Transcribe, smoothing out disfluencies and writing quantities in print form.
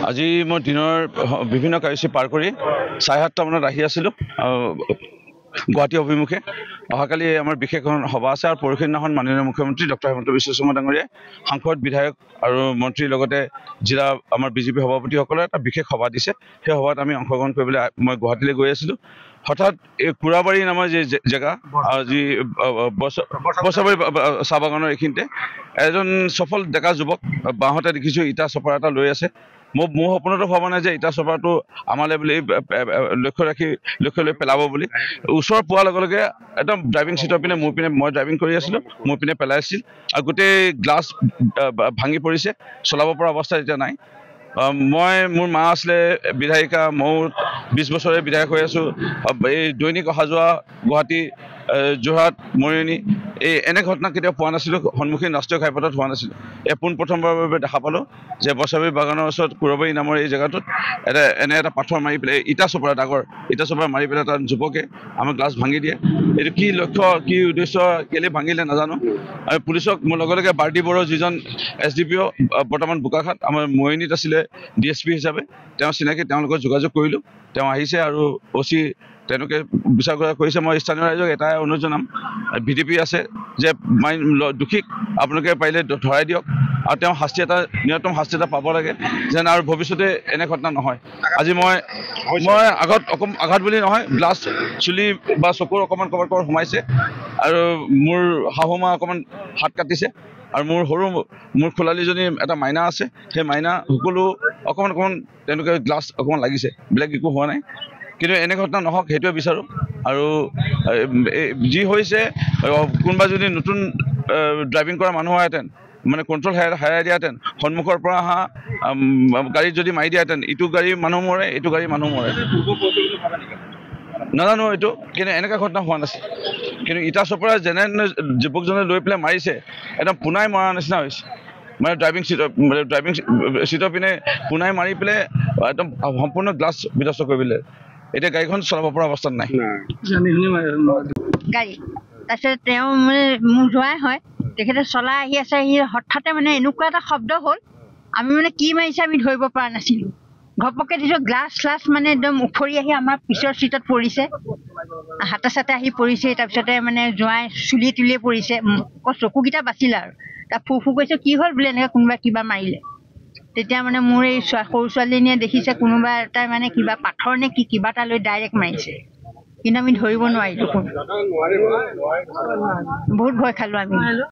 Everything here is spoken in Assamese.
আজি মই দিনৰ বিভিন্ন কাৰ্যসূচী পাৰ কৰি 7:30 মানত আহি আছিলোঁ গুৱাহাটী অভিমুখে। অহাকালি আমাৰ বিশেষ সভা আছে আৰু পৰহিদিনাখন মাননীয় মুখ্যমন্ত্ৰী ডক্টৰ হিমন্ত বিশ্ব শৰ্মা ডাঙৰীয়াই সাংসদ বিধায়ক আৰু মন্ত্ৰীৰ লগতে জিলা আমাৰ বিজেপি সভাপতিসকলে এটা বিশেষ সভা দিছে। সেই সভাত আমি অংশগ্ৰহণ কৰিবলৈ মই গুৱাহাটীলৈ গৈ আছিলোঁ। হঠাৎ এই কুৰাবাৰী নামৰ যি জেগা যি বছাবাৰী চাহ বাগানৰ এইখিনিতে এজন সফল ডেকা যুৱক বাঁহতে দেখিছোঁ ইটা চপাৰ এটা লৈ আছে। মোৰ সপোনতো ভবা নাই যে ইটা চপাৰটো আমালৈ বুলি লক্ষ্য লৈ পেলাব বুলি। ওচৰ পোৱাৰ লগে লগে একদম ড্ৰাইভিং ছিটৰ পিনে মই ড্ৰাইভিং কৰি আছিলোঁ, মোৰ পিনে পেলাইছিল আৰু গোটেই গ্লাছ ভাঙি পৰিছে, চলাব পৰা অৱস্থা এতিয়া নাই। মোৰ মা আছিলে বিধায়িকা, ময়ো 20 বছৰে বিধায়ক হৈ আছোঁ। এই দৈনিক অহা যোৱা গুৱাহাটী, যোৰহাট, মৰিয়নি এনে ঘটনা কেতিয়াও পোৱা নাছিলোঁ, সন্মুখীন ৰাষ্ট্ৰীয় ঘাইপথত হোৱা নাছিলোঁ। পোনপ্ৰথমবাৰৰ বাবে দেখা পালোঁ যে বছাবাৰী বাগানৰ ওচৰত কুৰাবাৰী নামৰ এই জেগাটোত এনে এটা পাথৰ মাৰি পেলাই ইটা চপাৰ ডাঙৰ ইটা চপাৰ মাৰি পেলাই তাত যুৱকে আমাৰ গ্লাছ ভাঙি দিয়ে। এইটো কি লক্ষ্য, কি উদ্দেশ্য, কেলৈ ভাঙিলে নাজানো। আৰু পুলিচক মোৰ লগে লগে বাৰ্ডি বড়ো যিজন SDPO বৰ্তমান বোকাখাট আমাৰ মৰিয়নিত আছিলে DSP হিচাপে, তেওঁ চিনাকি, তেওঁৰ লগত যোগাযোগ কৰিলোঁ। তেওঁ আহিছে আৰু OC তেওঁলোকে বিচাৰ কৰিছে। মই স্থানীয় ৰাইজক এটাই অনুৰোধ জনাম, VDP আছে যে দোষীক আপোনালোকে পাৰিলে ধৰাই দিয়ক আৰু তেওঁ ন্যূনতম শাস্তি এটা পাব লাগে যেন আৰু ভৱিষ্যতে এনে ঘটনা নহয়। আজি মই আঘাত বুলি নহয়, গ্লাছ চুলি বা চকুৰ অকণমান ক'ৰবাত সোমাইছে আৰু মোৰ শাহুমা অকণমান হাত কাটিছে আৰু মোৰ খোলালীজনী এটা মাইনা আছে, সেই মাইনা সকলো অকণমান তেওঁলোকে গ্লাছ অকণমান লাগিছে, বেলেগ একো হোৱা নাই। কিন্তু এনে ঘটনা নহওক সেইটোৱে বিচাৰোঁ। আৰু যি হৈছে কোনোবা যদি নতুন ড্ৰাইভিং কৰা মানুহ হোৱাহেঁতেন, মানে কণ্ট্ৰল হেৰাই দিয়াহেঁতেন, সন্মুখৰ পৰা অহা গাড়ীত যদি মাৰি দিয়াহেঁতেন, ইটো গাড়ী মানুহ মৰে, এইটো গাড়ী মানুহ মৰে। নাজানো এইটো, কিন্তু এনেকুৱা ঘটনা হোৱা নাছিল। কিন্তু ইটা চপাৰ যেনে যুৱকজনে লৈ পেলাই মাৰিছে, একদম পোনাই মৰাৰ নিচিনা হৈছে। মানে ড্ৰাইভিং ছিটৰ পিনে পোনাই মাৰি পেলাই একদম সম্পূৰ্ণ গ্লাছ বিধ্বস্ত কৰি পেলাই। এতিয়া গাড়ীখন চলাব পৰা অৱস্থাত নাই। গাড়ী তাৰপিছত তেওঁ মানে মোৰ জোঁৱাই হয়, তেখেতে চলাই আহি আছে, হঠাতে মানে এনেকুৱা এটা শব্দ হ'ল, আমি মানে কি মাৰিছে আমি ধৰিব পৰা নাছিলোঁ। ঘপককৈ দিছোঁ গ্লাছ মানে একদম উফৰি আহি আমাৰ পিছৰ ছিটত পৰিছে, হাতে চাতে আহি পৰিছে। তাৰপিছতে মানে জোঁৱাই চুলি তুলিয়ে পৰিছে, চকুকেইটা বাচিলে আৰু তাৰ ফু কৈছে কি হ'ল বোলে, এনেকৈ কোনোবাই কিবা মাৰিলে। তেতিয়া মানে মোৰ এই সৰু ছোৱালীজনীয়ে দেখিছে কোনোবা এটাই মানে কিবা পাথৰ নে কিবা এটা লৈ ডাইৰেক্ট মাৰিছে, কিন্তু আমি ধৰিব নোৱাৰিলোঁ। বহুত ভয় খালোঁ আমি।